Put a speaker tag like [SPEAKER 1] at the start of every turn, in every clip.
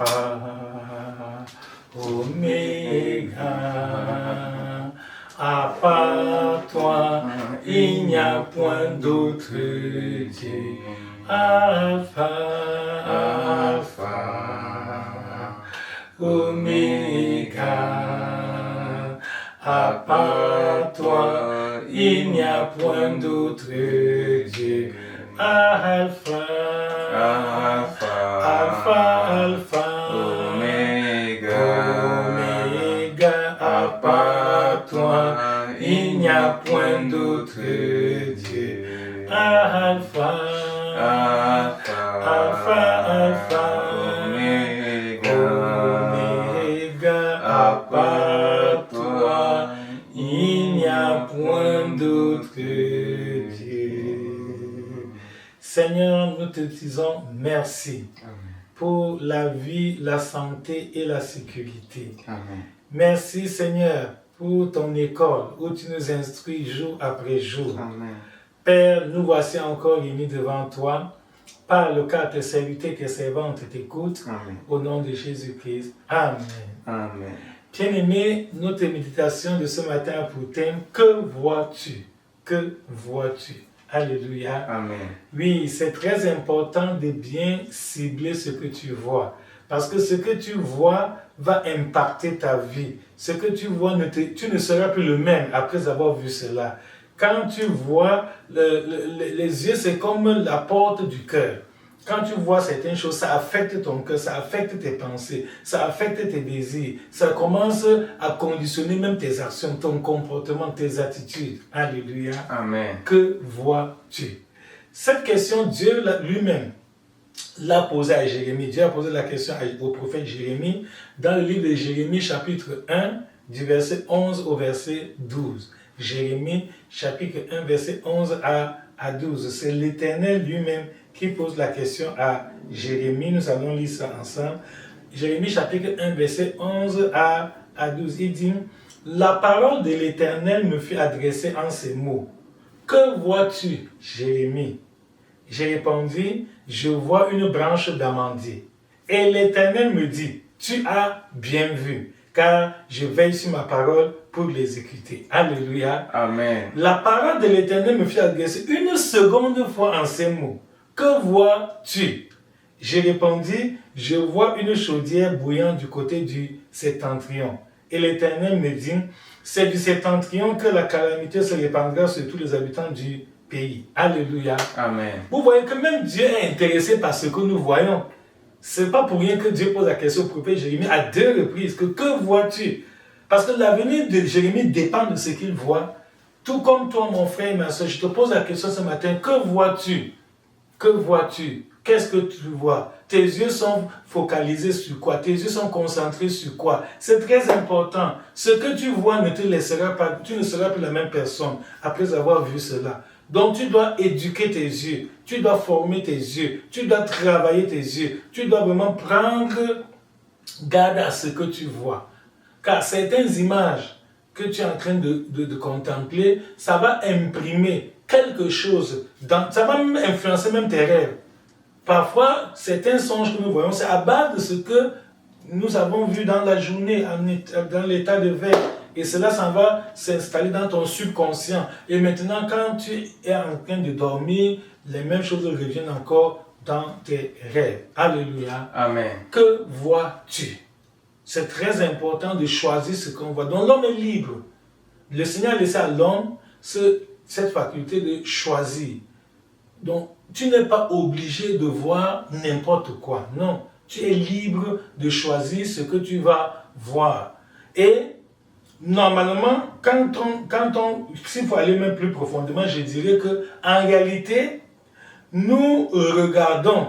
[SPEAKER 1] Alpha, Oméga. À part toi, il n'y a point d'autre Dieu. Alpha, Oméga. À part toi, il n'y a point d'autre Dieu. Alpha, Oméga. À part toi, il n'y a point d'autre Dieu. Alpha, Oméga. À part toi, il n'y a point d'autre Dieu. Seigneur, nous te disons merci. Amen. Pour la vie, la santé et la sécurité. Amen. Merci Seigneur pour ton école où tu nous instruis jour après jour. Amen. Père, nous voici encore réunis devant toi. Parle car tes serviteurs, tes servantes t'écoutent. Au nom de Jésus-Christ. Amen. Amen. Bien-aimé, notre méditation de ce matin a pour thème « Que vois-tu » Que vois-tu? Alléluia. Amen. Oui, c'est très important de bien cibler ce que tu vois. Parce que ce que tu vois va impacter ta vie. Ce que tu vois, tu ne seras plus le même après avoir vu cela. Quand tu vois, les yeux, c'est comme la porte du cœur. Quand tu vois certaines choses, ça affecte ton cœur, ça affecte tes pensées, ça affecte tes désirs. Ça commence à conditionner même tes actions, ton comportement, tes attitudes. Alléluia. Amen. Que vois-tu? Cette question, Dieu lui-même l'a posée à Jérémie. Dieu a posé la question au prophète Jérémie dans le livre de Jérémie, chapitre 1, du verset 11 au verset 12. Jérémie, chapitre 1, verset 11 à 12. C'est l'Éternel lui-même qui pose la question à Jérémie. Nous allons lire ça ensemble. Jérémie, chapitre 1, verset 11 à 12. Il dit, « La parole de l'Éternel me fut adressée en ces mots. Que vois-tu, Jérémie? J'ai répondu, je vois une branche d'amandier. Et l'Éternel me dit, tu as bien vu, car je veille sur ma parole pour l'exécuter. » Alléluia. Amen. La parole de l'Éternel me fut adressée une seconde fois en ces mots. Que vois-tu? J'ai répondu, je vois une chaudière bouillant du côté du septentrion. Et l'Éternel me dit, c'est du septentrion que la calamité se répandra sur tous les habitants du pays. Alléluia. Amen. Vous voyez que même Dieu est intéressé par ce que nous voyons. Ce n'est pas pour rien que Dieu pose la question au prophète Jérémie à 2 reprises. Que vois-tu? Parce que l'avenir de Jérémie dépend de ce qu'il voit. Tout comme toi, mon frère et ma soeur, je te pose la question ce matin. Que vois-tu? Que vois-tu? Qu'est-ce que tu vois? Tes yeux sont focalisés sur quoi? Tes yeux sont concentrés sur quoi? C'est très important. Ce que tu vois ne te laissera pas, tu ne seras plus la même personne après avoir vu cela. Donc tu dois éduquer tes yeux, tu dois former tes yeux, tu dois travailler tes yeux, tu dois vraiment prendre garde à ce que tu vois. Car certaines images que tu es en train de contempler, ça va imprimer quelque chose, ça va même influencer même tes rêves. Parfois, certains songes que nous voyons, c'est à base de ce que nous avons vu dans la journée, dans l'état de veille. Et cela, ça va s'installer dans ton subconscient. Et maintenant, quand tu es en train de dormir, les mêmes choses reviennent encore dans tes rêves. Alléluia. Amen. Que vois-tu? C'est très important de choisir ce qu'on voit. Donc l'homme est libre. Le Seigneur a laissé à l'homme cette faculté de choisir. Donc, tu n'es pas obligé de voir n'importe quoi. Non, tu es libre de choisir ce que tu vas voir. Et normalement, s'il faut aller même plus profondément, je dirais qu'en réalité, nous regardons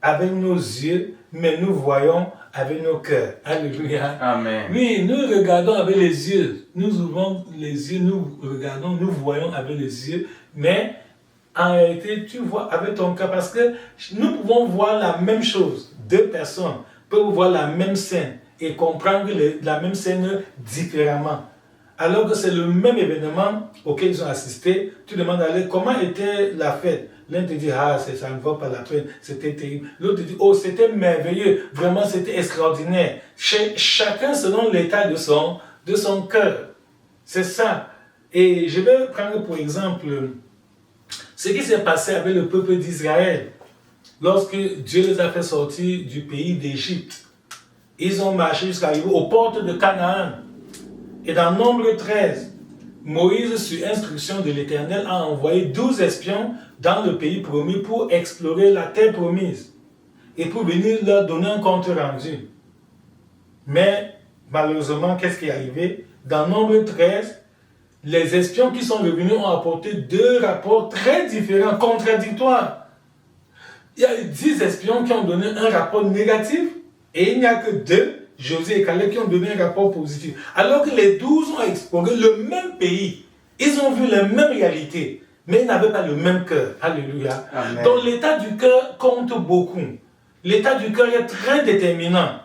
[SPEAKER 1] avec nos yeux, mais nous voyons avec nos cœurs. Alléluia. Amen. Oui, nous regardons avec les yeux. Nous ouvrons les yeux, nous regardons, nous voyons avec les yeux, mais en réalité, tu vois avec ton cœur, parce que nous pouvons voir la même chose. 2 personnes peuvent voir la même scène et comprendre la même scène différemment. alors que c'est le même événement auquel ils ont assisté. Tu demandes à l'aide comment était la fête. L'un te dit, ah, ça ne vaut pas la peine, c'était terrible. L'autre te dit, oh, c'était merveilleux, vraiment c'était extraordinaire. Chacun selon l'état de son cœur. C'est ça. Et je vais prendre pour exemple ce qui s'est passé avec le peuple d'Israël lorsque Dieu les a fait sortir du pays d'Égypte. Ils ont marché jusqu'à arriver aux portes de Canaan. Et dans Nombre 13, Moïse, sur instruction de l'Éternel, a envoyé 12 espions dans le pays promis pour explorer la terre promise et pour venir leur donner un compte rendu. Mais malheureusement, qu'est-ce qui est arrivé? Dans Nombre 13, les espions qui sont revenus ont apporté 2 rapports très différents, contradictoires. Il y a eu 10 espions qui ont donné un rapport négatif et il n'y a que 2, Josué et Caleb, qui ont donné un rapport positif. Alors que les 12 ont exploré le même pays, ils ont vu les mêmes réalités, mais ils n'avaient pas le même cœur. Alléluia. Amen. Donc l'état du cœur compte beaucoup. L'état du cœur est très déterminant.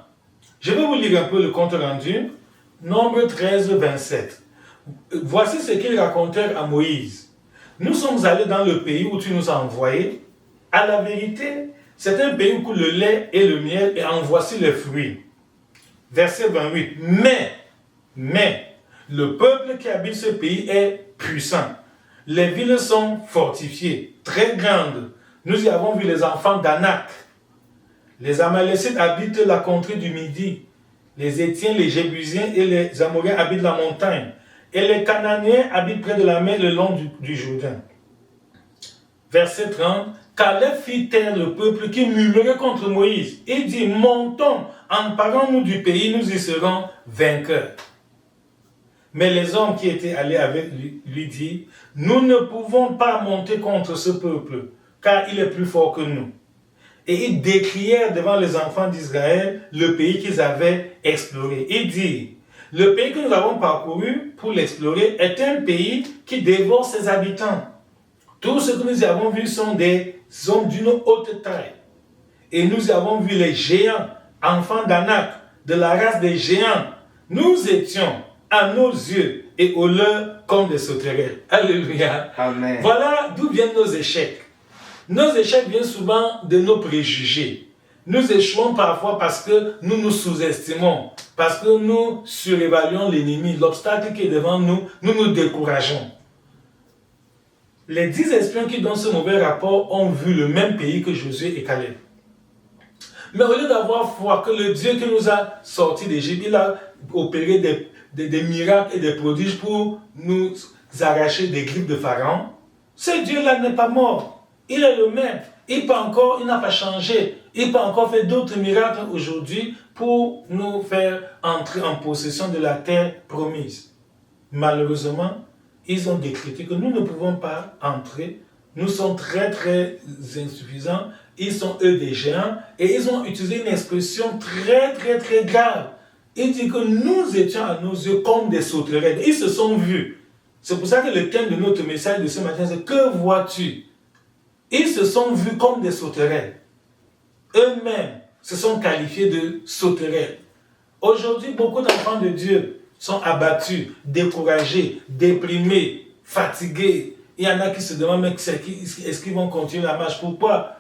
[SPEAKER 1] Je vais vous lire un peu le compte rendu. Nombre 13, 27. Voici ce qu'ils racontèrent à Moïse. Nous sommes allés dans le pays où tu nous as envoyés. À la vérité, c'est un pays où coule le lait et le miel, et en voici les fruits. Verset 28. Mais, le peuple qui habite ce pays est puissant. Les villes sont fortifiées, très grandes. Nous y avons vu les enfants d'Anak. Les Amalécites habitent la contrée du Midi. Les Étiens, les Jébusiens et les Amoréens habitent la montagne. Et les Cananéens habitent près de la mer le long du Jourdain. Verset 30. Caleb fit taire le peuple qui murmurait contre Moïse. Il dit, montons, emparons-nous du pays, nous y serons vainqueurs. Mais les hommes qui étaient allés avec lui dirent, nous ne pouvons pas monter contre ce peuple, car il est plus fort que nous. Et ils décrièrent devant les enfants d'Israël le pays qu'ils avaient exploré. Ils dirent, le pays que nous avons parcouru pour l'explorer est un pays qui dévore ses habitants. Tout ce que nous y avons vu sont des hommes d'une haute taille. Et nous y avons vu les géants, enfants d'Anak, de la race des géants. Nous étions, à nos yeux et aux leurs, comme des sauterelles. Alléluia. Amen. Voilà d'où viennent nos échecs. Nos échecs viennent souvent de nos préjugés. Nous échouons parfois parce que nous nous sous-estimons, parce que nous surévaluons l'ennemi, l'obstacle qui est devant nous, nous nous décourageons. Les 10 espions qui donnent ce mauvais rapport ont vu le même pays que Josué et Caleb. Mais au lieu d'avoir foi que le Dieu qui nous a sortis d'Égypte, il a opéré des miracles et des prodiges pour nous arracher des griffes de Pharaon, ce Dieu-là n'est pas mort. Il est le même. Il n'a pas changé. Il peut encore faire d'autres miracles aujourd'hui pour nous faire entrer en possession de la terre promise. Malheureusement, ils ont décrété que nous ne pouvons pas entrer. Nous sommes très très insuffisants. Ils sont eux des géants. Et ils ont utilisé une expression très très très grave. Ils disent que nous étions à nos yeux comme des sauterelles. Ils se sont vus. C'est pour ça que le thème de notre message de ce matin, c'est « Que vois-tu » Ils se sont vus comme des sauterelles. Eux-mêmes se sont qualifiés de sauterelles. Aujourd'hui, beaucoup d'enfants de Dieu sont abattus, découragés, déprimés, fatigués. Il y en a qui se demandent, mais est-ce qu'ils vont continuer la marche? Pourquoi?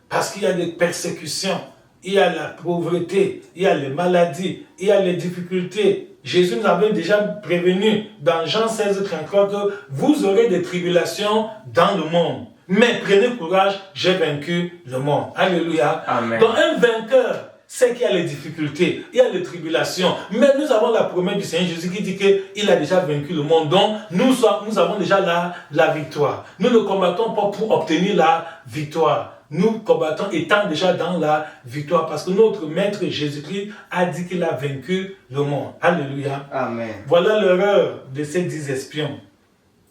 [SPEAKER 1] Parce qu'il y a des persécutions, il y a la pauvreté, il y a les maladies, il y a les difficultés. Jésus nous avait déjà prévenu dans Jean 16, 33 que vous aurez des tribulations dans le monde. Mais prenez courage, j'ai vaincu le monde. Alléluia. Amen. Donc un vainqueur, c'est qu'il y a les difficultés, il y a les tribulations. Mais nous avons la promesse du Seigneur Jésus qui dit qu'il a déjà vaincu le monde. Donc nous avons déjà la victoire. Nous ne combattons pas pour obtenir la victoire. Nous combattons étant déjà dans la victoire. Parce que notre Maître Jésus-Christ a dit qu'il a vaincu le monde. Alléluia. Amen. Voilà l'erreur de ces 10 espions.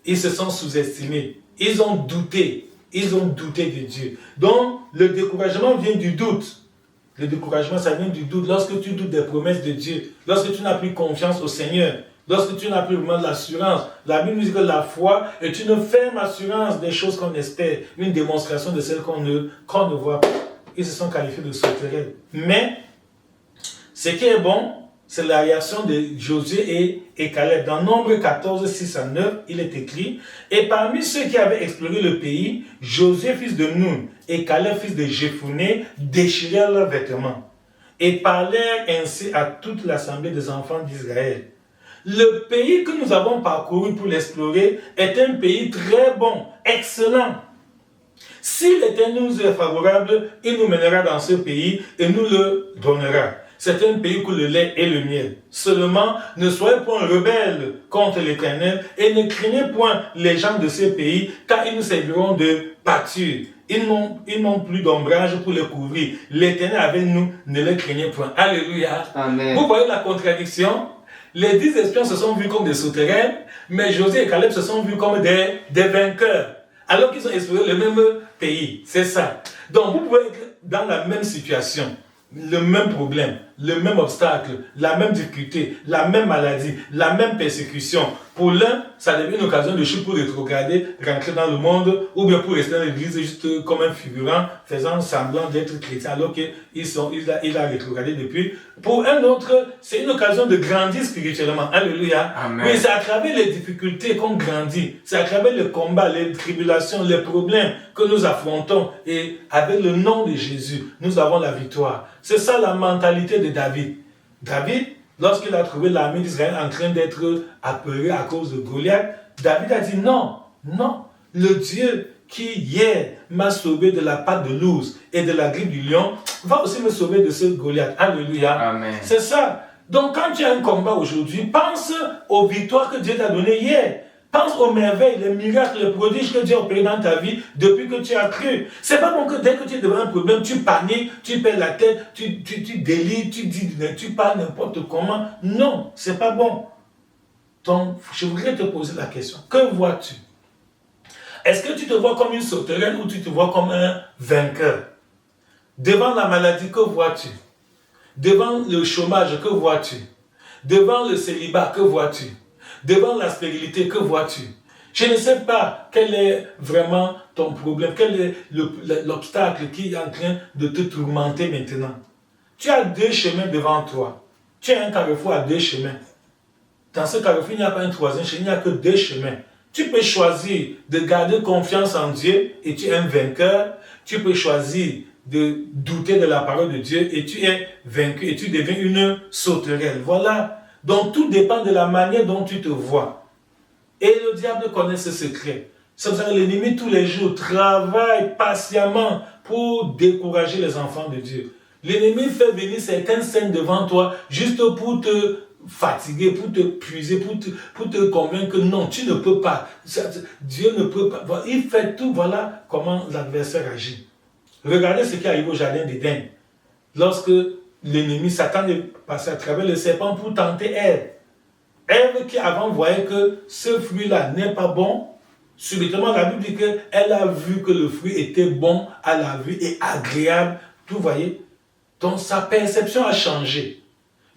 [SPEAKER 1] Ils se sont sous-estimés. Ils ont douté de Dieu. Donc, le découragement vient du doute. Le découragement, ça vient du doute. Lorsque tu doutes des promesses de Dieu, lorsque tu n'as plus confiance au Seigneur, lorsque tu n'as plus vraiment de l'assurance. La Bible nous dit que la foi est une ferme assurance des choses qu'on espère, une démonstration de celles qu'on ne voit pas. Ils se sont qualifiés de sauterelles. Mais, ce qui est bon, C'est la réaction de Josué et Caleb. Dans Nombre 14, 6 à 9, il est écrit, « Et parmi ceux qui avaient exploré le pays, Josué, fils de Nun, et Caleb, fils de Jephuné, déchirèrent leurs vêtements et parlèrent ainsi à toute l'assemblée des enfants d'Israël. Le pays que nous avons parcouru pour l'explorer est un pays très bon, excellent. Si l'Éternel nous est favorable, il nous mènera dans ce pays et nous le donnera. C'est un pays où le lait et le miel. Seulement, ne soyez point rebelles contre l'Éternel et ne craignez point les gens de ce pays, car ils nous serviront de pâture. Ils n'ont plus d'ombrage pour les couvrir. L'Éternel avec nous, ne les craignez point. Alléluia. Amen. Vous voyez la contradiction? Les 10 espions se sont vus comme des souterrains, mais Josué et Caleb se sont vus comme des vainqueurs. Alors qu'ils ont exploré le même pays. C'est ça. Donc, vous pouvez être dans la même situation, le même problème, le même obstacle, la même difficulté, la même maladie, la même persécution. Pour l'un, ça devient une occasion de chute pour rétrograder, rentrer dans le monde, ou bien pour rester dans l'église juste comme un figurant, faisant semblant d'être chrétien, alors qu'il a rétrogradé depuis. Pour un autre, c'est une occasion de grandir spirituellement. Alléluia. Amen. Mais c'est à travers les difficultés qu'on grandit. C'est à travers les combats, les tribulations, les problèmes que nous affrontons. Et avec le nom de Jésus, nous avons la victoire. C'est ça la mentalité de David. David, lorsqu'il a trouvé l'armée d'Israël en train d'être apeurée à cause de Goliath, David a dit non, le Dieu qui hier m'a sauvé de la patte de l'ours et de la grippe du lion, va aussi me sauver de ce Goliath. Alléluia. Amen. C'est ça. Donc quand tu as un combat aujourd'hui, pense aux victoires que Dieu t'a données hier. Pense aux merveilles, les miracles, les prodiges que Dieu a opérés dans ta vie depuis que tu as cru. C'est pas bon que dès que tu es devant un problème, tu paniques, tu perds la tête, tu délites, tu parles n'importe comment. Non, c'est pas bon. Donc, je voudrais te poser la question. Que vois-tu? Est-ce que tu te vois comme une sauterelle ou tu te vois comme un vainqueur? Devant la maladie, que vois-tu? Devant le chômage, que vois-tu? Devant le célibat, que vois-tu? Devant la stérilité, que vois-tu? Je ne sais pas quel est vraiment ton problème, quel est l'obstacle qui est en train de te tourmenter maintenant. Tu as 2 chemins devant toi. Tu as un carrefour à 2 chemins. Dans ce carrefour, il n'y a pas un 3e chemin, il n'y a que 2 chemins. Tu peux choisir de garder confiance en Dieu et tu es un vainqueur. Tu peux choisir de douter de la parole de Dieu et tu es vaincu et tu deviens une sauterelle. Voilà. Donc tout dépend de la manière dont tu te vois. Et le diable connaît ce secret. C'est pour ça que l'ennemi tous les jours travaille patiemment pour décourager les enfants de Dieu. L'ennemi fait venir certaines scènes devant toi juste pour te fatiguer, pour te puiser, pour te convaincre que non, tu ne peux pas. Dieu ne peut pas. Il fait tout, voilà comment l'adversaire agit. Regardez ce qui arrive au jardin d'Éden. Lorsque l'ennemi, Satan, est passé à travers le serpent pour tenter Ève. Ève qui avant voyait que ce fruit-là n'est pas bon, subitement la Bible dit qu'elle a vu que le fruit était bon à la vue et agréable. Vous voyez? Donc sa perception a changé.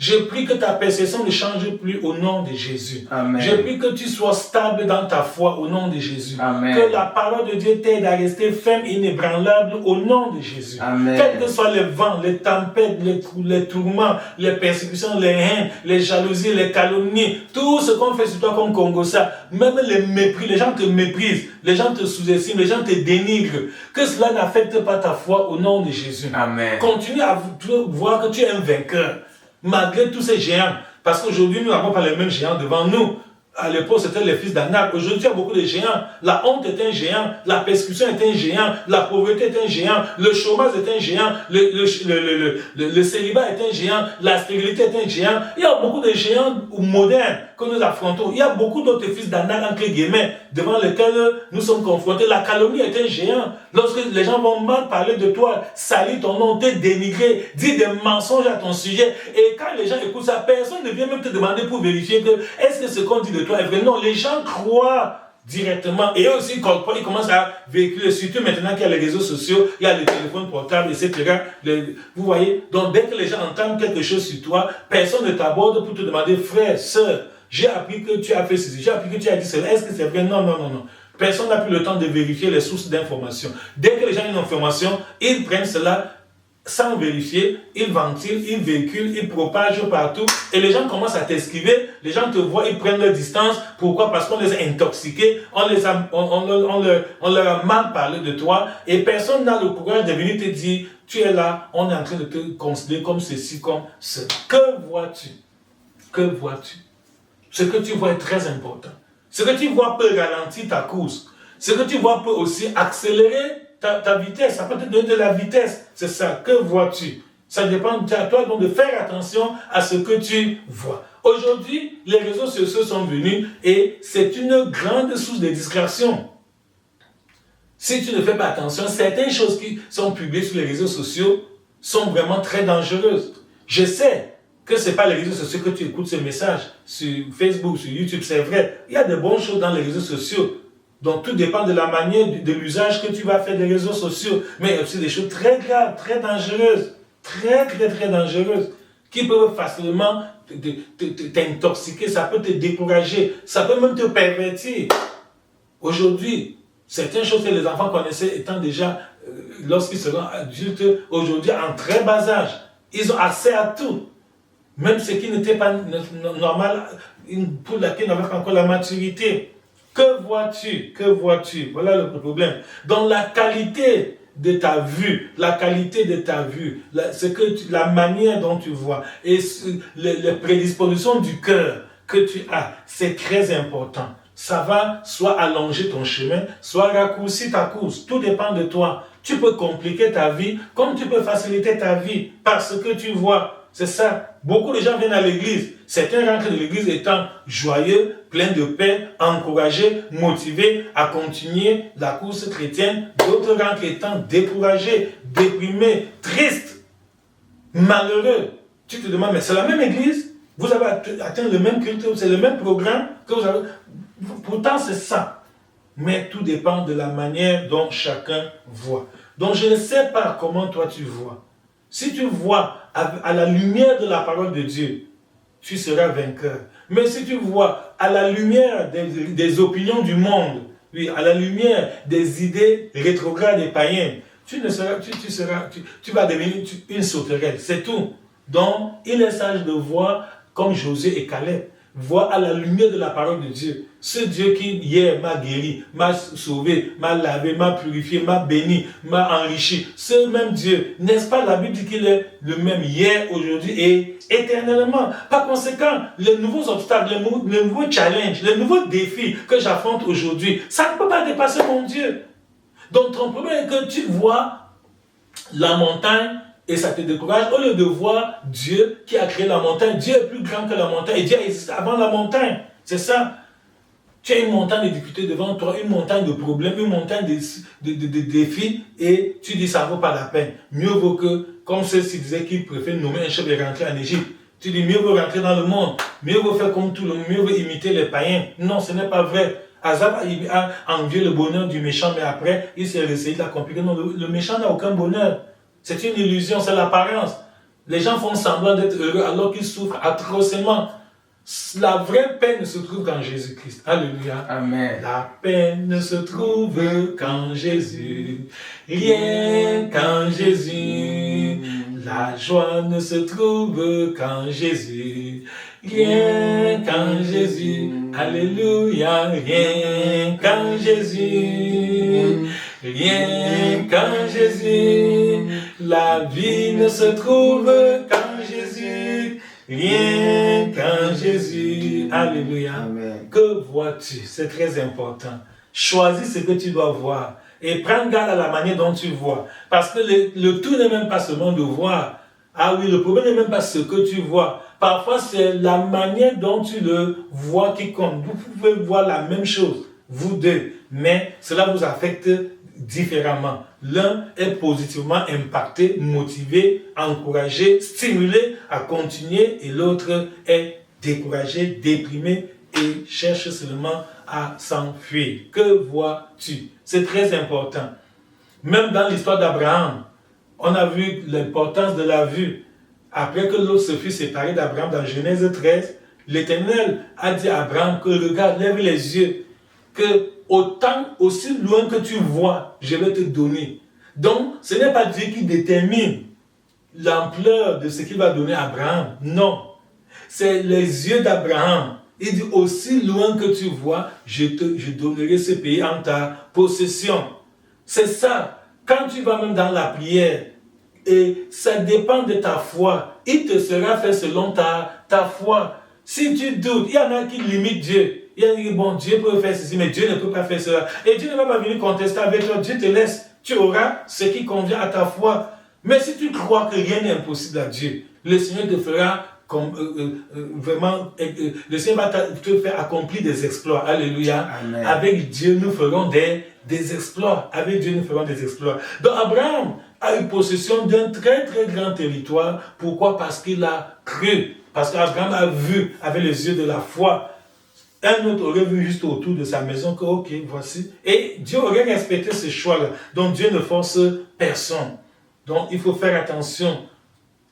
[SPEAKER 1] Je prie que ta perception ne change plus au nom de Jésus. Amen. Je prie que tu sois stable dans ta foi au nom de Jésus. Amen. Que la parole de Dieu t'aide à rester ferme et inébranlable au nom de Jésus. Amen. Quels que soient les vents, les tempêtes, les tourments, les persécutions, les haines, les jalousies, les calomnies, tout ce qu'on fait sur toi comme Congossa, même les mépris, les gens te méprisent, les gens te sous-estiment, les gens te dénigrent, que cela n'affecte pas ta foi au nom de Jésus. Amen. Continue à voir que tu es un vainqueur. Malgré tous ces géants, parce qu'aujourd'hui nous n'avons pas les mêmes géants devant nous. À l'époque c'était les fils d'Anak, aujourd'hui il y a beaucoup de géants. La honte est un géant, la persécution est un géant, la pauvreté est un géant, le chômage est un géant, le célibat est un géant, la stérilité est un géant. Il y a beaucoup de géants modernes que nous affrontons. Il y a beaucoup d'autres fils d'Anak entre guillemets devant lesquels nous sommes confrontés. La calomnie est un géant. Lorsque les gens vont mal parler de toi, salir ton nom, te dénigrer, dire des mensonges à ton sujet, et quand les gens écoutent ça, personne ne vient même te demander pour vérifier que est-ce que ce qu'on dit de toi est vrai. Non, les gens croient directement et eux aussi ils commencent à véhiculer, surtout maintenant qu'il y a les réseaux sociaux, il y a les téléphones portables, etc. Vous voyez, donc dès que les gens entendent quelque chose sur toi, personne ne t'aborde pour te demander frère, sœur, j'ai appris que tu as fait ceci, j'ai appris que tu as dit cela, est-ce que c'est vrai? Non. Personne n'a plus le temps de vérifier les sources d'informations. Dès que les gens ont une information, ils prennent cela sans vérifier, ils ventilent, ils véhiculent, ils propagent partout et les gens commencent à t'esquiver, les gens te voient, ils prennent leur distance. Pourquoi? Parce qu'on les a intoxiqués, on leur a mal parlé de toi et personne n'a le courage de venir te dire, tu es là, on est en train de te considérer comme ceci, comme cela. Que vois-tu? Que vois-tu? Ce que tu vois est très important. Ce que tu vois peut ralentir ta course. Ce que tu vois peut aussi accélérer ta vitesse, ça peut te donner de la vitesse. C'est ça. Que vois-tu? Ça dépend de toi donc de faire attention à ce que tu vois. Aujourd'hui, les réseaux sociaux sont venus et c'est une grande source de distraction. Si tu ne fais pas attention, certaines choses qui sont publiées sur les réseaux sociaux sont vraiment très dangereuses. Je sais que ce n'est pas les réseaux sociaux que tu écoutes ce message. Sur Facebook, sur YouTube, c'est vrai. Il y a de bonnes choses dans les réseaux sociaux. Donc, tout dépend de la manière, de l'usage que tu vas faire des réseaux sociaux. Mais il y a aussi des choses très graves, très dangereuses, très dangereuses, qui peuvent facilement t'intoxiquer, ça peut te décourager, ça peut même te pervertir. Aujourd'hui, certaines choses que les enfants connaissaient étant déjà, lorsqu'ils seront adultes, aujourd'hui en très bas âge, ils ont accès à tout. Même ce qui n'était pas normal, pour laquelle ils n'avaient pas encore la maturité. Que vois-tu? Que vois-tu? Voilà le problème. Donc la qualité de ta vue, la manière dont tu vois et les prédispositions du cœur que tu as, c'est très important. Ça va soit allonger ton chemin, soit raccourcir ta course. Tout dépend de toi. Tu peux compliquer ta vie comme tu peux faciliter ta vie parce que tu vois. C'est ça. Beaucoup de gens viennent à l'église. Certains rentrent de l'église étant joyeux, pleins de paix, encouragés, motivés à continuer la course chrétienne. D'autres rentrent étant découragés, déprimés, tristes, malheureux. Tu te demandes, mais c'est la même église? Vous avez atteint le même culte, c'est le même programme que vous avez. Pourtant, c'est ça. Mais tout dépend de la manière dont chacun voit. Donc, je ne sais pas comment toi tu vois. Si tu vois à la lumière de la parole de Dieu, tu seras vainqueur. Mais si tu vois à la lumière des opinions du monde, oui, à la lumière des idées rétrogrades et païennes, tu vas devenir une sauterelle, c'est tout. Donc, il est sage de voir comme Josué et Caleb. Vois à la lumière de la parole de Dieu. Ce Dieu qui hier m'a guéri, m'a sauvé, m'a lavé, m'a purifié, m'a béni, m'a enrichi. Ce même Dieu, n'est-ce pas la Bible dit qu'il est le même hier, aujourd'hui et éternellement. Par conséquent, les nouveaux obstacles, les nouveaux challenges, les nouveaux défis que j'affronte aujourd'hui, ça ne peut pas dépasser mon Dieu. Donc ton problème est que tu vois la montagne et ça te décourage, au lieu de voir Dieu qui a créé la montagne. Dieu est plus grand que la montagne et Dieu existe avant la montagne. C'est ça. Tu as une montagne de difficultés devant toi, une montagne de problèmes, une montagne de défis et tu dis ça ne vaut pas la peine. Mieux vaut que, comme ceux-ci disaient qu'ils préfèrent nommer un chef et rentrer en Égypte. Tu dis mieux vaut rentrer dans le monde, mieux vaut faire comme tout le monde, mieux vaut imiter les païens. Non, ce n'est pas vrai. Azab a envié le bonheur du méchant, mais après, il s'est essayé de la compliquer. Non, le méchant n'a aucun bonheur. C'est une illusion, c'est l'apparence. Les gens font semblant d'être heureux alors qu'ils souffrent atrocement. La vraie paix ne se trouve qu'en Jésus-Christ. Alléluia.
[SPEAKER 2] Amen.
[SPEAKER 1] La paix ne se trouve qu'en Jésus. Rien qu'en Jésus. La joie ne se trouve qu'en Jésus. Rien qu'en Jésus. Alléluia. Rien qu'en Jésus. Rien qu'en Jésus. La vie ne se trouve qu'en Jésus. Rien qu'en Jésus. Alléluia.
[SPEAKER 2] Amen.
[SPEAKER 1] Que vois-tu? C'est très important. Choisis ce que tu dois voir. Et prends garde à la manière dont tu vois. Parce que le tout n'est même pas seulement de voir. Ah oui, le problème n'est même pas ce que tu vois. Parfois, c'est la manière dont tu le vois qui compte. Vous pouvez voir la même chose, vous deux. Mais cela vous affecte différemment. L'un est positivement impacté, motivé, encouragé, stimulé à continuer et l'autre est découragé, déprimé et cherche seulement à s'enfuir. Que vois-tu? C'est très important. Même dans l'histoire d'Abraham, on a vu l'importance de la vue. Après que l'autre se fut séparé d'Abraham dans Genèse 13, l'Éternel a dit à Abraham que regarde, lève les yeux, que autant, aussi loin que tu vois, je vais te donner. Donc, ce n'est pas Dieu qui détermine l'ampleur de ce qu'il va donner à Abraham. Non. C'est les yeux d'Abraham. Il dit, aussi loin que tu vois, je donnerai ce pays en ta possession. C'est ça. Quand tu vas même dans la prière, et ça dépend de ta foi. Il te sera fait selon ta foi. Si tu doutes, il y en a qui limitent Dieu. Il y en a qui disent, bon, Dieu peut faire ceci, mais Dieu ne peut pas faire cela. Et Dieu ne va pas venir contester avec toi. Dieu te laisse. Tu auras ce qui convient à ta foi. Mais si tu crois que rien n'est impossible à Dieu, le Seigneur te fera vraiment, le Seigneur va te faire accomplir des exploits. Alléluia. Amen. Avec Dieu, nous ferons des exploits. Avec Dieu, nous ferons des exploits. Donc, Abraham a eu possession d'un très très grand territoire. Pourquoi? Parce qu'il a cru. Parce qu'Abraham a vu avec les yeux de la foi. Un autre aurait vu juste autour de sa maison que, ok, voici. Et Dieu aurait respecté ce choix-là. Donc, Dieu ne force personne. Donc, il faut faire attention.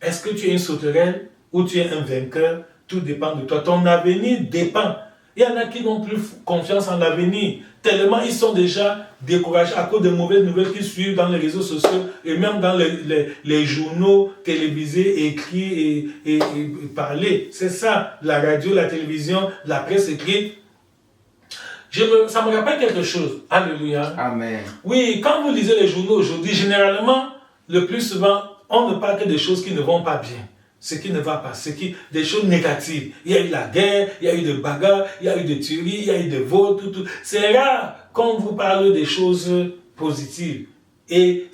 [SPEAKER 1] Est-ce que tu es une sauterelle ou tu es un vainqueur? Tout dépend de toi. Ton avenir dépend. Il y en a qui n'ont plus confiance en l'avenir. Tellement ils sont déjà découragés à cause de mauvaises nouvelles qu'ils suivent dans les réseaux sociaux et même dans les journaux télévisés, écrits et parlés. C'est ça, la radio, la télévision, la presse écrite. Ça me rappelle quelque chose. Alléluia. Amen. Oui, quand vous lisez les journaux aujourd'hui, généralement, le plus souvent, on ne parle que des choses qui ne vont pas bien. Ce qui ne va pas, des choses négatives. Il y a eu la guerre, il y a eu des bagarres, il y a eu des tueries, il y a eu des vols, tout. C'est rare qu'on vous parle des choses positives. Et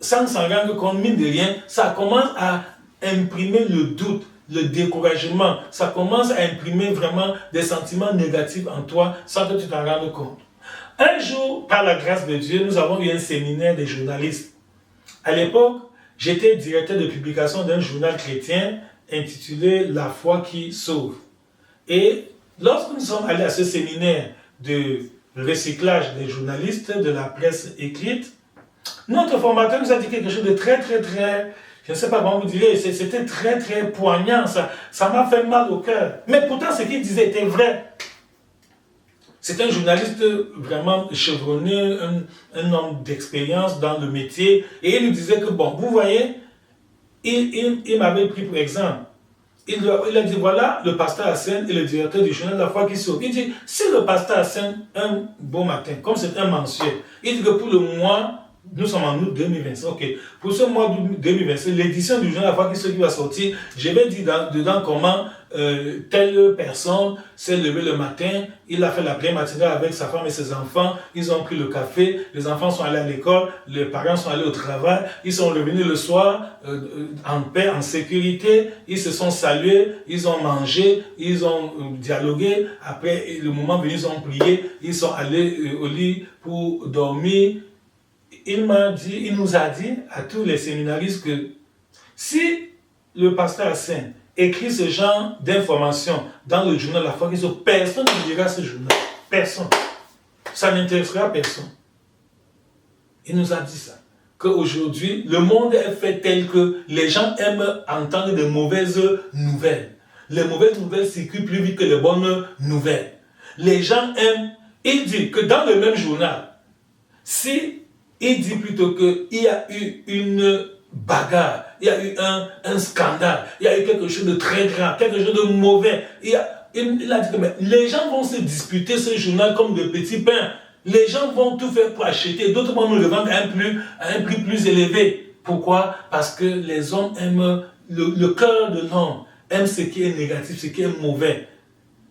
[SPEAKER 1] sans s'en rendre compte, mine de rien, ça commence à imprimer le doute, le découragement. Ça commence à imprimer vraiment des sentiments négatifs en toi sans que tu t'en rendes compte. Un jour, par la grâce de Dieu, nous avons eu un séminaire des journalistes. À l'époque, j'étais directeur de publication d'un journal chrétien intitulé « La foi qui sauve ». Et lorsque nous sommes allés à ce séminaire de recyclage des journalistes de la presse écrite, notre formateur nous a dit quelque chose de très, je ne sais pas comment vous direz, c'était très, très poignant, ça m'a fait mal au cœur. Mais pourtant, ce qu'il disait était vrai. C'est un journaliste vraiment chevronné, un homme d'expérience dans le métier. Et il nous disait que, bon, vous voyez, il m'avait pris pour exemple. Il a dit, voilà, le pasteur Hassan et le directeur du journal La Foi qui sauve. Il dit, si le pasteur Hassan, un beau matin, comme c'est un mensuel, il dit que pour le mois, nous sommes en août 2025, ok. Pour ce mois de 2025, l'édition du journal La Foi qui sauve qui va sortir, je vais dire dedans comment telle personne s'est levée le matin, il a fait la prière matinale avec sa femme et ses enfants, ils ont pris le café, les enfants sont allés à l'école, les parents sont allés au travail, ils sont revenus le soir en paix, en sécurité, ils se sont salués, ils ont mangé, ils ont dialogué, après le moment venu, ils ont prié, ils sont allés au lit pour dormir. Il nous a dit à tous les séminaristes que si le pasteur Hassan écrit ce genre d'informations dans le journal La Foi qui sauve, personne ne lira ce journal. Personne. Ça n'intéressera personne. Il nous a dit ça. Qu'aujourd'hui, le monde est fait tel que les gens aiment entendre de mauvaises nouvelles. Les mauvaises nouvelles circulent plus vite que les bonnes nouvelles. Les gens aiment. Il dit que dans le même journal, si il dit plutôt qu'il y a eu une bagarre, il y a eu un scandale, il y a eu quelque chose de très grave, quelque chose de mauvais. Il a dit que mais les gens vont se disputer ce journal comme de petits pains. Les gens vont tout faire pour acheter, d'autres vont nous le vendre à un prix plus élevé. Pourquoi? Parce que les hommes aiment, le cœur de l'homme aime ce qui est négatif, ce qui est mauvais.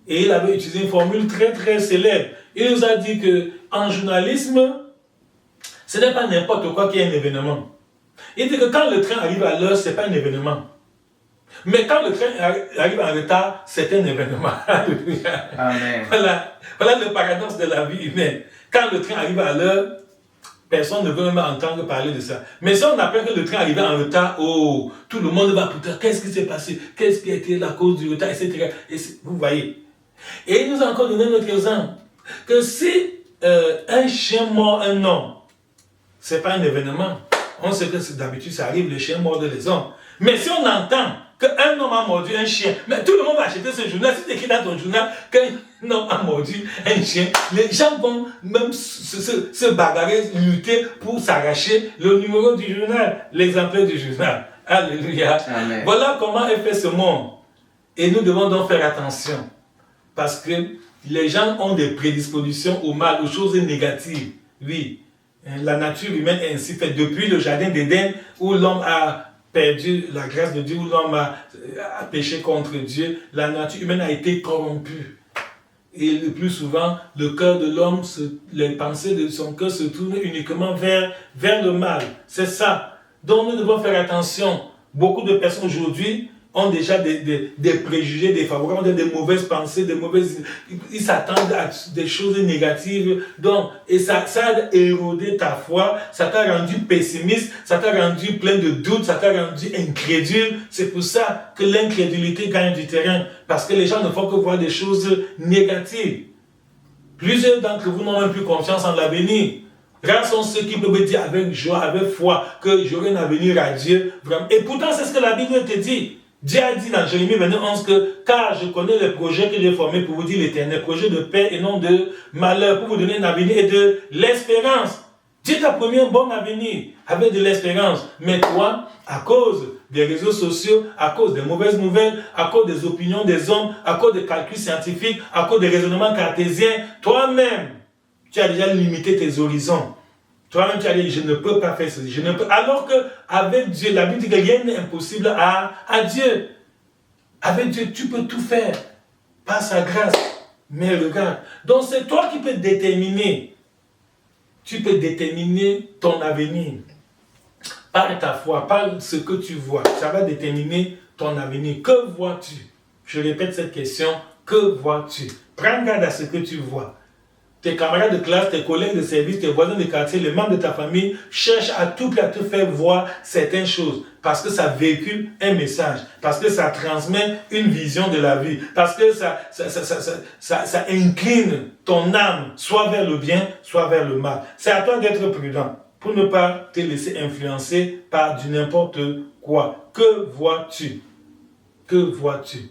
[SPEAKER 1] Et il avait utilisé une formule très très célèbre. Il nous a dit qu'en journalisme, ce n'est pas n'importe quoi qui est un événement. Il dit que quand le train arrive à l'heure, ce n'est pas un événement. Mais quand le train arrive en retard, c'est un événement. Amen. Voilà le paradoxe de la vie humaine. Quand le train arrive à l'heure, personne ne veut même entendre parler de ça. Mais si on apprend que le train arrive en retard, oh, tout le monde va putain, qu'est-ce qui s'est passé? Qu'est-ce qui a été la cause du retard, etc. Et vous voyez. Et il nous a encore donné un autre exemple. Que si un chien mord un homme, ce n'est pas un événement. On sait que d'habitude ça arrive, les chiens mordent les hommes. Mais si on entend qu'un homme homme a mordu un chien. Mais tout le monde va acheter ce journal. Si c'est écrit dans ton journal qu'un homme a mordu un chien, les gens vont même se bagarrer, lutter pour s'arracher le numéro du journal, l'exemplaire du journal. Alléluia. Amen. Voilà comment est fait ce monde. Et nous devons donc faire attention. Parce que les gens ont des prédispositions au mal, aux choses négatives. Oui, la nature humaine est ainsi faite. Depuis le jardin d'Éden, où l'homme a perdu la grâce de Dieu, où l'homme a péché contre Dieu, la nature humaine a été corrompue. Et le plus souvent, le cœur de l'homme, les pensées de son cœur se tournent uniquement vers le mal. C'est ça. Donc nous devons faire attention. Beaucoup de personnes aujourd'hui ont déjà des préjugés défavorables, des mauvaises pensées, ils s'attendent à des choses négatives. Donc, et ça a érodé ta foi, ça t'a rendu pessimiste, ça t'a rendu plein de doutes, ça t'a rendu incrédule. C'est pour ça que l'incrédulité gagne du terrain, parce que les gens ne font que voir des choses négatives. Plusieurs d'entre vous n'ont même plus confiance en l'avenir. Rares sont ceux qui peuvent dire avec joie, avec foi, que j'aurai un avenir à Dieu. Vraiment. Et pourtant, c'est ce que la Bible te dit. Dieu a dit dans Jérémie 29:11 que « Car je connais les projets que j'ai formés pour vous dire l'Éternel, projets de paix et non de malheur, pour vous donner un avenir et de l'espérance. » Dieu t'a promis un bon avenir avec de l'espérance. Mais toi, à cause des réseaux sociaux, à cause des mauvaises nouvelles, à cause des opinions des hommes, à cause des calculs scientifiques, à cause des raisonnements cartésiens, toi-même, tu as déjà limité tes horizons. Toi-même, tu as dit, je ne peux pas faire ceci, je ne peux. Alors qu'avec Dieu, la Bible dit que rien n'est impossible à Dieu. Avec Dieu, tu peux tout faire par sa grâce. Mais regarde, donc c'est toi qui peux déterminer. Tu peux déterminer ton avenir. Par ta foi, par ce que tu vois. Ça va déterminer ton avenir. Que vois-tu? Je répète cette question. Que vois-tu? Prends garde à ce que tu vois. Tes camarades de classe, tes collègues de service, tes voisins de quartier, les membres de ta famille cherchent à tout prix à te faire voir certaines choses. Parce que ça véhicule un message. Parce que ça transmet une vision de la vie. Parce que ça incline ton âme, soit vers le bien, soit vers le mal. C'est à toi d'être prudent pour ne pas te laisser influencer par du n'importe quoi. Que vois-tu? Que vois-tu?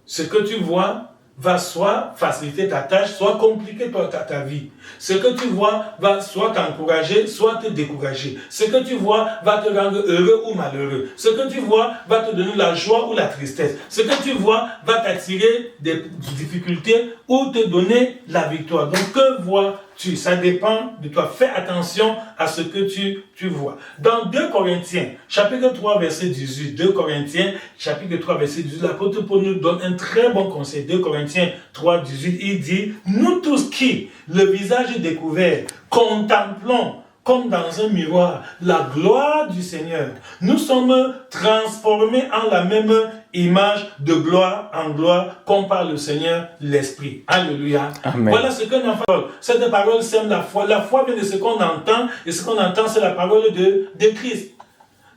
[SPEAKER 1] Ce que tu vois va soit faciliter ta tâche, soit compliquer ta vie. Ce que tu vois va soit t'encourager, soit te décourager. Ce que tu vois va te rendre heureux ou malheureux. Ce que tu vois va te donner la joie ou la tristesse. Ce que tu vois va t'attirer des difficultés ou te donner la victoire. Donc, que vois-tu? Ça dépend de toi. Fais attention à ce que tu vois. Dans 2 Corinthiens, chapitre 3, verset 18, 2 Corinthiens, chapitre 3, verset 18, l'apôtre Paul nous donne un très bon conseil. 2 Corinthiens 3, 18, il dit, nous tous qui, le visage découvert, contemplons comme dans un miroir la gloire du Seigneur, nous sommes transformés en la même image de gloire en gloire, comme par le Seigneur l'Esprit. Alléluia. Amen. Voilà ce que nous parlons. Cette parole sème la foi. La foi vient de ce qu'on entend, et ce qu'on entend, c'est la parole de Christ.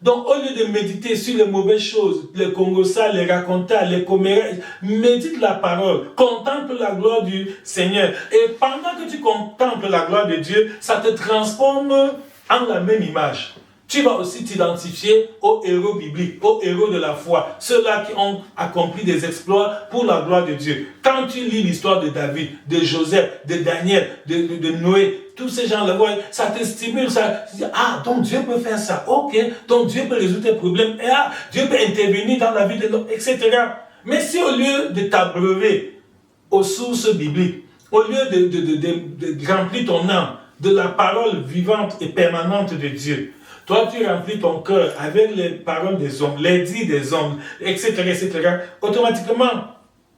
[SPEAKER 1] Donc, au lieu de méditer sur les mauvaises choses, les congossas, les racontas, les commérages, médite la parole, contemple la gloire du Seigneur. Et pendant que tu contemples la gloire de Dieu, ça te transforme en la même image. Tu vas aussi t'identifier aux héros bibliques, aux héros de la foi, ceux-là qui ont accompli des exploits pour la gloire de Dieu. Quand tu lis l'histoire de David, de Joseph, de Daniel, de Noé, tous ces gens-là, ça te stimule, ça. Ah, donc Dieu peut faire ça, ok, donc Dieu peut résoudre tes problèmes, et ah, Dieu peut intervenir dans la vie de l'homme, etc. Mais si au lieu de t'abreuver aux sources bibliques, au lieu de remplir ton âme de la parole vivante et permanente de Dieu, toi, tu remplis ton cœur avec les paroles des hommes, les dits des hommes, etc., etc. Automatiquement,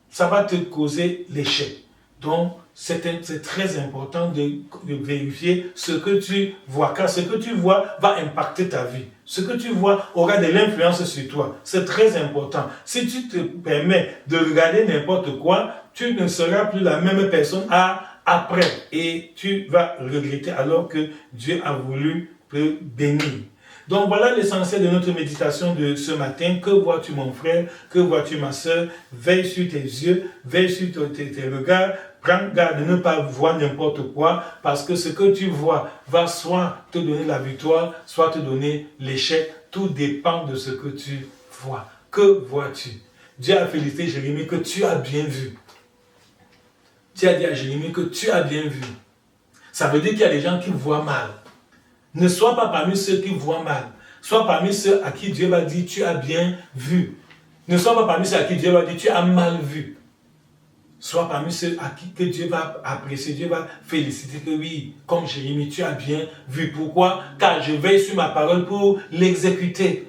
[SPEAKER 1] ça va te causer l'échec. Donc, c'est très important de vérifier ce que tu vois, car ce que tu vois va impacter ta vie. Ce que tu vois aura de l'influence sur toi. C'est très important. Si tu te permets de regarder n'importe quoi, tu ne seras plus la même personne après. Et tu vas regretter alors que Dieu a voulu te bénir. Donc voilà l'essentiel de notre méditation de ce matin. Que vois-tu mon frère? Que vois-tu ma soeur? Veille sur tes yeux, veille sur tes regards. Prends garde de ne pas voir n'importe quoi, parce que ce que tu vois va soit te donner la victoire, soit te donner l'échec. Tout dépend de ce que tu vois. Que vois-tu? Dieu a félicité Jérémie que tu as bien vu. Dieu a dit à Jérémie que tu as bien vu. Ça veut dire qu'il y a des gens qui voient mal. Ne sois pas parmi ceux qui voient mal. Sois parmi ceux à qui Dieu va dire tu as bien vu. Ne sois pas parmi ceux à qui Dieu va dire tu as mal vu. Sois parmi ceux à qui que Dieu va apprécier, Dieu va féliciter que oui, comme Jérémie, tu as bien vu. Pourquoi? Car je veille sur ma parole pour l'exécuter.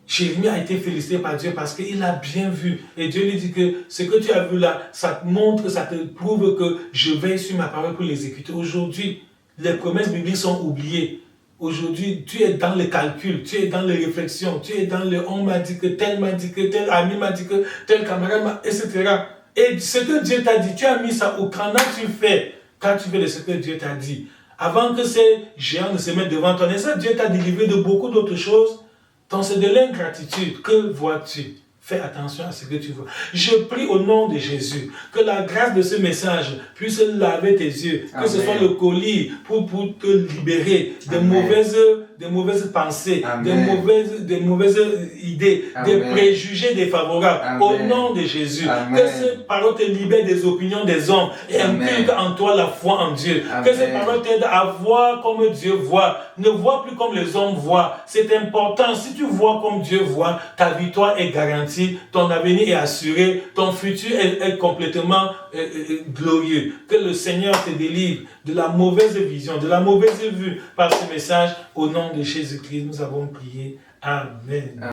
[SPEAKER 1] Jérémie a été félicité par Dieu parce qu'il a bien vu. Et Dieu lui dit que ce que tu as vu là, ça te montre, ça te prouve que je veille sur ma parole pour l'exécuter. Aujourd'hui, les promesses bibliques sont oubliées. Aujourd'hui, tu es dans les calculs, tu es dans les réflexions, tu es dans le on m'a dit que tel ami m'a dit que tel camarade m'a, etc. Et ce que Dieu t'a dit, tu as mis ça au quand tu fais de ce que Dieu t'a dit. Avant que ces géants ne se mettent devant toi, et ça, Dieu t'a délivré de beaucoup d'autres choses. Donc c'est de l'ingratitude. Que vois-tu? Fais attention à ce que tu vois. Je prie au nom de Jésus que la grâce de ce message puisse laver tes yeux. Que ce soit le colis pour te libérer de mauvaises pensées, de mauvaises idées, des préjugés défavorables. Au nom de Jésus. Que ces paroles te libèrent des opinions des hommes et inculquent en toi la foi en Dieu. Que ces paroles t'aident à voir comme Dieu voit. Ne vois plus comme les hommes voient. C'est important. Si tu vois comme Dieu voit, ta victoire est garantie. Ton avenir est assuré, ton futur est complètement glorieux. Que le Seigneur te délivre de la mauvaise vision, de la mauvaise vue par ce message. Au nom de Jésus-Christ, nous avons prié. Amen.